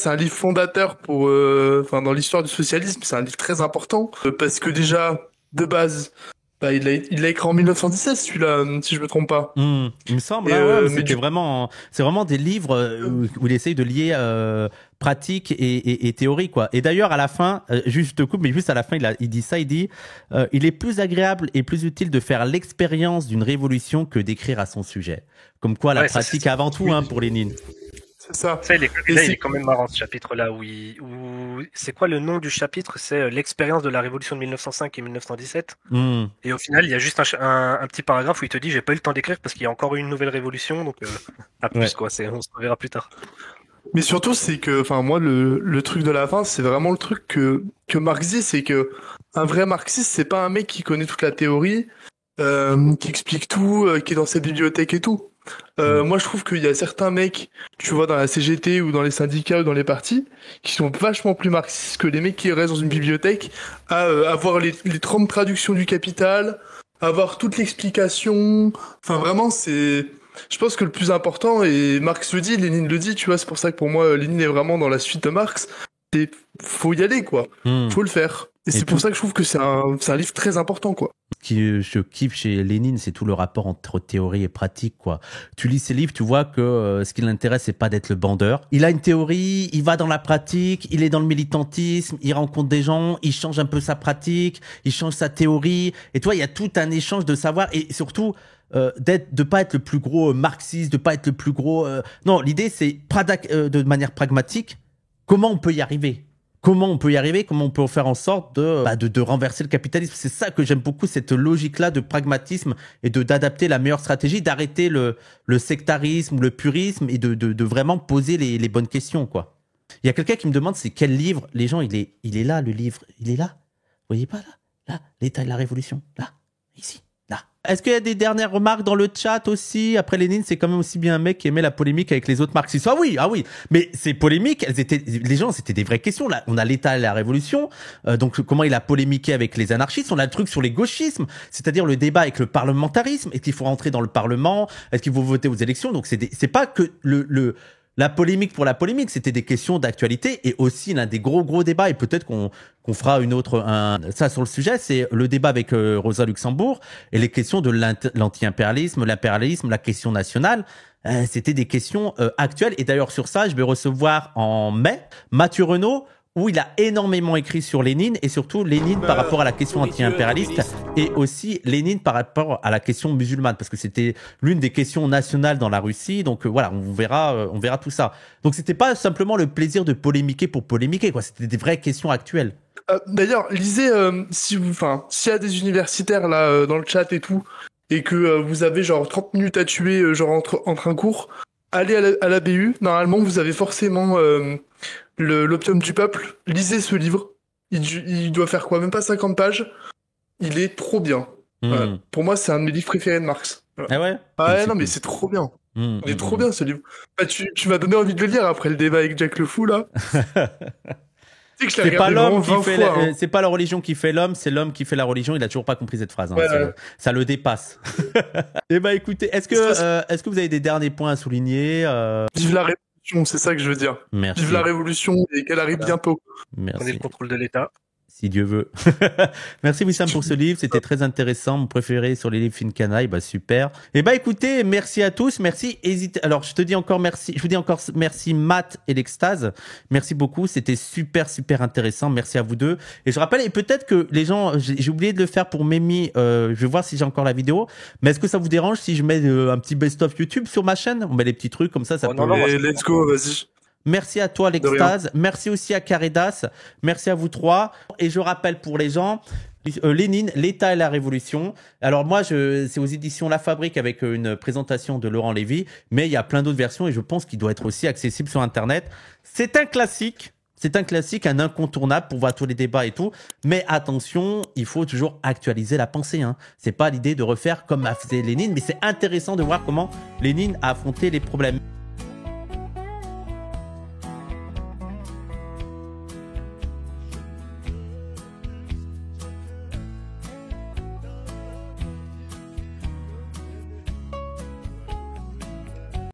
un livre fondateur pour, dans l'histoire du socialisme. C'est un livre très important parce que déjà, de base, il l'a écrit en 1917, celui-là, si je me trompe pas. Il me semble. C'est vraiment des livres où il essaye de lier pratique et théorie, quoi. Et d'ailleurs, à la fin, juste à la fin, il dit ça, il est plus agréable et plus utile de faire l'expérience d'une révolution que d'écrire à son sujet. Comme quoi, la pratique avant tout, pour Lénine. C'est ça. Il est quand même marrant ce chapitre-là où c'est quoi le nom du chapitre? C'est l'expérience de la révolution de 1905 et 1917. Et au final, il y a juste un petit paragraphe où il te dit j'ai pas eu le temps d'écrire parce qu'il y a encore eu une nouvelle révolution, donc à plus quoi. On se reverra plus tard. Mais surtout, c'est que, moi, le truc de la fin, c'est vraiment le truc que Marx dit, c'est que un vrai marxiste, c'est pas un mec qui connaît toute la théorie, qui explique tout, qui est dans sa bibliothèque et tout. Moi, je trouve qu'il y a certains mecs, tu vois, dans la CGT ou dans les syndicats ou dans les partis, qui sont vachement plus marxistes que les mecs qui restent dans une bibliothèque à avoir les 30 traductions du Capital, avoir toute l'explication. Enfin, vraiment, c'est... Je pense que le plus important, et Marx le dit, Lénine le dit, tu vois, c'est pour ça que pour moi, Lénine est vraiment dans la suite de Marx, c'est faut y aller, quoi. Faut le faire. Et c'est pour ça que je trouve que c'est un livre très important, quoi. Ce que je kiffe chez Lénine, c'est tout le rapport entre théorie et pratique, quoi. Tu lis ses livres, tu vois que ce qui l'intéresse, c'est pas d'être le bandeur. Il a une théorie, il va dans la pratique, il est dans le militantisme, il rencontre des gens, il change un peu sa pratique, il change sa théorie. Et toi, il y a tout un échange de savoir et surtout de pas être le plus gros marxiste, de pas être le plus gros. Non, l'idée c'est de manière pragmatique. Comment on peut y arriver ? Comment on peut y arriver ? Comment on peut faire en sorte de renverser le capitalisme ? C'est ça que j'aime beaucoup, cette logique-là de pragmatisme et d'adapter la meilleure stratégie, d'arrêter le sectarisme, le purisme et de vraiment poser les bonnes questions, quoi. Il y a quelqu'un qui me demande c'est quel livre. Les gens, il est là, le livre. Il est là. Vous voyez pas là ? Là, l'État et la Révolution. Là, ici. Là. Est-ce qu'il y a des dernières remarques dans le chat aussi ? Après, Lénine, c'est quand même aussi bien un mec qui aimait la polémique avec les autres marxistes. Ah oui. Mais ces polémiques, les gens, c'était des vraies questions. Là, on a l'État et la Révolution. Donc, comment il a polémiqué avec les anarchistes ? On a le truc sur les gauchismes, c'est-à-dire le débat avec le parlementarisme. Est-ce qu'il faut rentrer dans le Parlement ? Est-ce qu'il faut voter aux élections ? Donc, c'est pas que la polémique pour la polémique, c'était des questions d'actualité et aussi l'un des gros débats, et peut-être qu'on fera ça sur le sujet, c'est le débat avec Rosa Luxembourg et les questions de l'anti-impérialisme, l'impérialisme, la question nationale. C'était des questions actuelles. Et d'ailleurs, sur ça, je vais recevoir en mai Mathieu Renaud, où il a énormément écrit sur Lénine et surtout Lénine par rapport à la question anti-impérialiste et aussi Lénine par rapport à la question musulmane, parce que c'était l'une des questions nationales dans la Russie. Donc voilà, on verra tout ça. Donc c'était pas simplement le plaisir de polémiquer pour polémiquer, quoi. C'était des vraies questions actuelles. D'ailleurs, lisez, s'il y a des universitaires là dans le chat et tout, et que vous avez genre 30 minutes à tuer genre entre un cours, allez à la BU. Normalement, vous avez forcément l'Opium du peuple. Lisez ce livre. Il doit faire quoi ? Même pas 50 pages. Il est trop bien. Voilà. Pour moi, c'est un de mes livres préférés de Marx. Voilà. Ah ouais ? Ah non, mais c'est trop bien. Il est trop bien ce livre. Bah, tu m'as donné envie de le lire après le débat avec Jack Le Fou là. C'est pas l'homme qui fait c'est pas la religion qui fait l'homme, c'est l'homme qui fait la religion. Il a toujours pas compris cette phrase. Hein. Ouais. Ça le dépasse. Eh ben écoutez, est-ce que vous avez des derniers points à souligner Vive la révolution, c'est ça que je veux dire. Merci. Vive la révolution et qu'elle arrive bientôt. Merci. On est le contrôle de l'État. Si Dieu veut. Merci Wissam pour ce livre, c'était très intéressant, mon préféré sur les livres Fine Canaille, super. Et écoutez, merci à tous, merci. Alors je vous dis encore merci Matt et l'Extase, merci beaucoup, c'était super intéressant, merci à vous deux. Et je rappelle, et peut-être que les gens, j'ai oublié de le faire pour Mémi, je vais voir si j'ai encore la vidéo, mais est-ce que ça vous dérange si je mets un petit best-of YouTube sur ma chaîne ? On met des petits trucs comme ça peut... Non, let's go, vas-y. Merci à toi, l'Extase. Merci aussi à Caridas. Merci à vous trois. Et je rappelle pour les gens, Lénine, l'État et la Révolution. Alors moi, c'est aux éditions La Fabrique avec une présentation de Laurent Lévy, mais il y a plein d'autres versions et je pense qu'il doit être aussi accessible sur Internet. C'est un classique. C'est un classique, un incontournable pour voir tous les débats et tout. Mais attention, il faut toujours actualiser la pensée. Hein. C'est pas l'idée de refaire comme a fait Lénine, mais c'est intéressant de voir comment Lénine a affronté les problèmes.